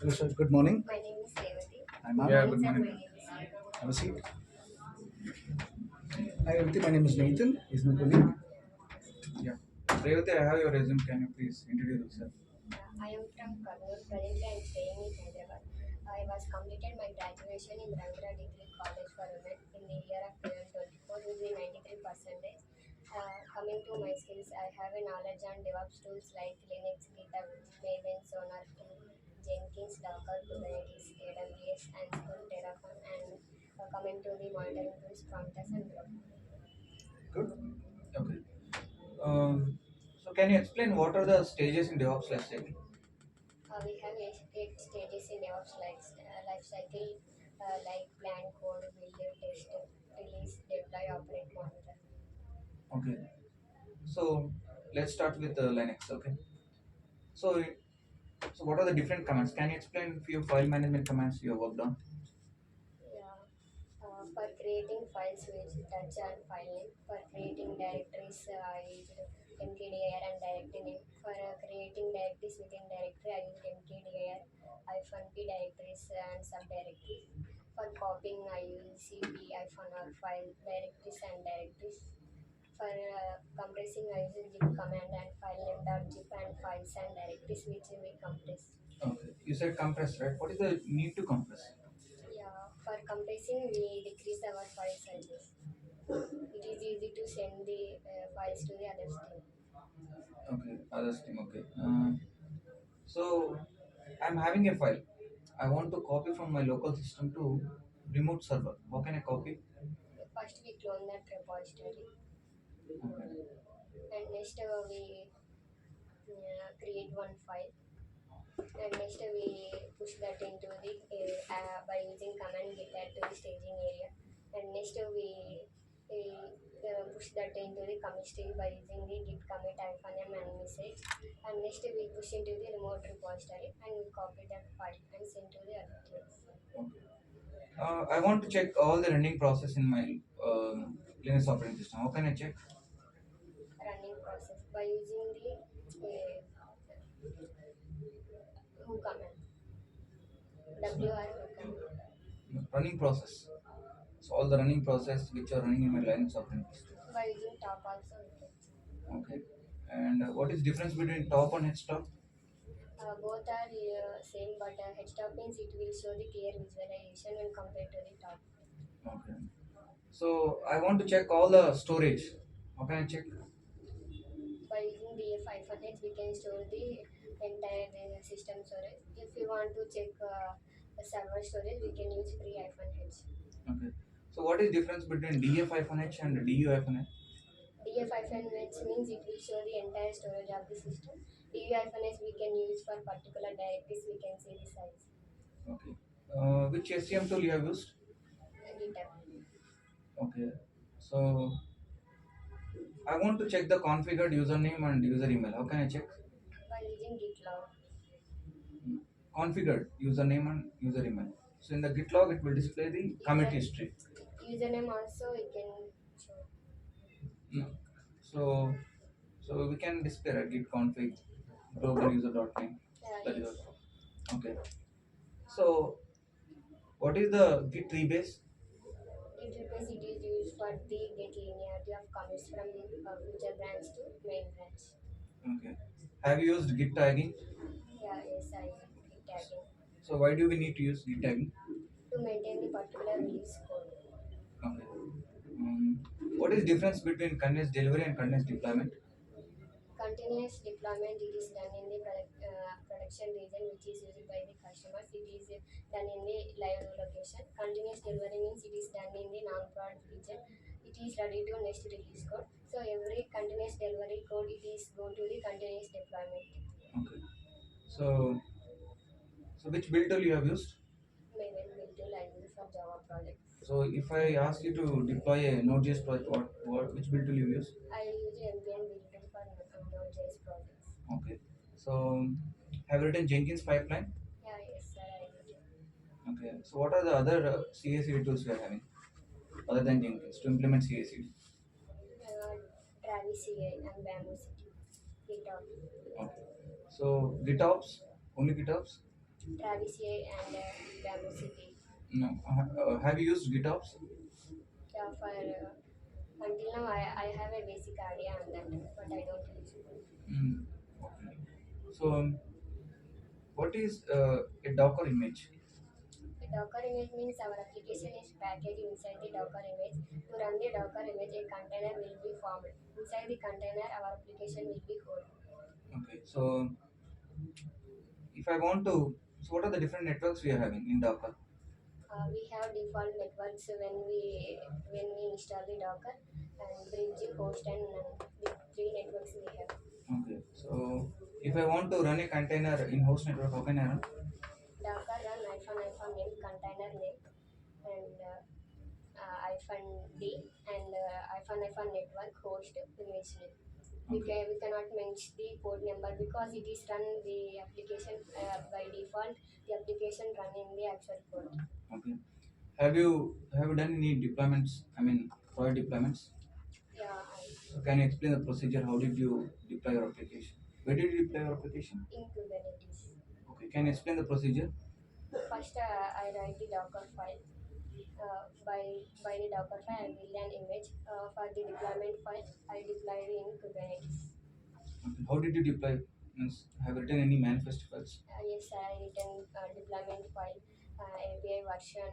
Hello, sir. Good morning. My name is Revati. I'm Am. Yeah, Morning, good sir. My morning. name is Revati. Have a seat. Hi, everything. My name is Nathan. He's my colleague. Yeah. Revati, I have your resume. Can you please introduce yourself? I am from Kurnool. Presently, I am staying in Hyderabad. I was completed my graduation in Rangara Degree College for Women in the year of 2024 with the 93 percentage. Coming to my skills, I have a knowledge on DevOps tools like Linux, GitHub, Maven, Sonar, Jenkins, Docker, Kubernetes, AWS, Ansible, Terraform, and coming to the monitoring tools, Prometheus, and Grafana. Good. Okay. So can you explain what are the stages in DevOps lifecycle? We have eight stages in DevOps life cycle, like plan, code, build, test, release, deploy, operate, monitor. Okay. So let's start with Linux. Okay. So so what are the different commands? Can you explain few file management commands you have worked on? Yeah. For creating files, we use touch and file name. For creating directories, I used mkdir and directory name. For creating directories within directory, I used mkdir, -p directories and subdirectories. For copying, I use cp -r file directories and directories. For compressing, I use zip command and file name.zip and files and directories which we compress. Okay. You said compress, right? What is the need to compress? Yeah, for compressing, we decrease our file sizes. It is easy to send the files to the other stream. Okay. Other stream. Okay. So I'm having a file. I want to copy from my local system to remote server. How can I copy? First, we clone that repository, Okay. and next we create one file, and next we push that into the by using command git add to the staging area, and next we push that into the commit stage by using the git commit -m and message, and next we push into the remote repository and we copy that file and send to the other teams. Okay. I want to check all the running process in my Linux operating system. How can I check? Running process by using the who command, So, wr who command, running process. So all the running process which are running in my Linux operating system. by using top also we can see. Okay. And what is difference between top and headstop? Both are same, but headstop means it will show the clear visualization when compared to the top. Okay. So I want to check all the storage. How can I check? By using df-h we can store the entire system storage. If you want to check the server storage, we can use free-h. Okay. So what is difference between df-h and du-h? df-h means it will show the entire storage of the system. du-h we can use for particular directories, we can see the size. Okay. Which SCM tool you have used? GitHub. Okay. So I want to check the configured username and user email. How can I check? By using gitlog. Configured username and user email. So in the git log, it will display the commit User, history. username also we can show. No. So so we can display a git config global user.name. That is Yes. also okay. So what is the git rebase? Git replace it is used for the get linearity of commits from future branch to main branch. Okay. Have you used git tagging? Yeah, yes, I git tagging So why do we need to use git tagging? to maintain the particular release code. Okay. What is difference between continuous delivery and continuous deployment? Continuous deployment it is done in the production region which is used by the customers. It is done in the live location. Continuous delivery means it is done in the non-prod region. It is ready to next release code. So every continuous delivery code it is go to the continuous deployment. Okay. So so which build tool you have used? Maven build tool I use for Java projects. So if I ask you to deploy a Node.js project, which build tool you use? I use npm build tool for Node.js projects. Okay. So have you written Jenkins pipeline? Yeah, yes, sir, I use it. Okay. So what are the other CI/CD tools you are having other than Jenkins to implement CI/CD? Travis CA and Bamboo City. GitHub. Okay. So GitOps, only GitOps. Travis A and Bamboo City. No. Have you used GitOps? Yeah, for until now I have a basic idea on that, but I don't use it. Mm, okay. So, what is a Docker image? A Docker image means our application is packaged inside the Docker image. To run the Docker image, a container will be formed. Inside the container, our application will be held. Okay. So, if I want to, so what are the different networks we are having in Docker? We have default networks when we install the Docker, and bridge, host, and the three networks we have. Okay. So, if I want to run a container in host network, how can I run? Docker run name container name and hyphen d and hyphen network host image name. Okay. We cannot mention the port number because it is run the application by default. The application run in the actual port. Okay. Have you done any deployments? I mean, product deployments. Yeah, So can you explain the procedure? How did you deploy your application? Where did you deploy your application? in Kubernetes. Okay. Can you explain the procedure? First, I write the Docker file. By the Docker file, I build an image. For the deployment file, I deploy in Kubernetes. Okay. How did you deploy? Means, have you written any manifest files? Yes, I written deployment file, API version,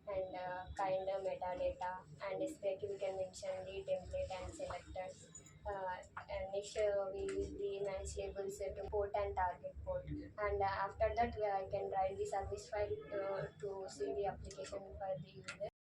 and kind of metadata, and spec we can mention the template and selectors. And next we use the manage labels to port and target port. And after that I can write the service file to see the application for the user.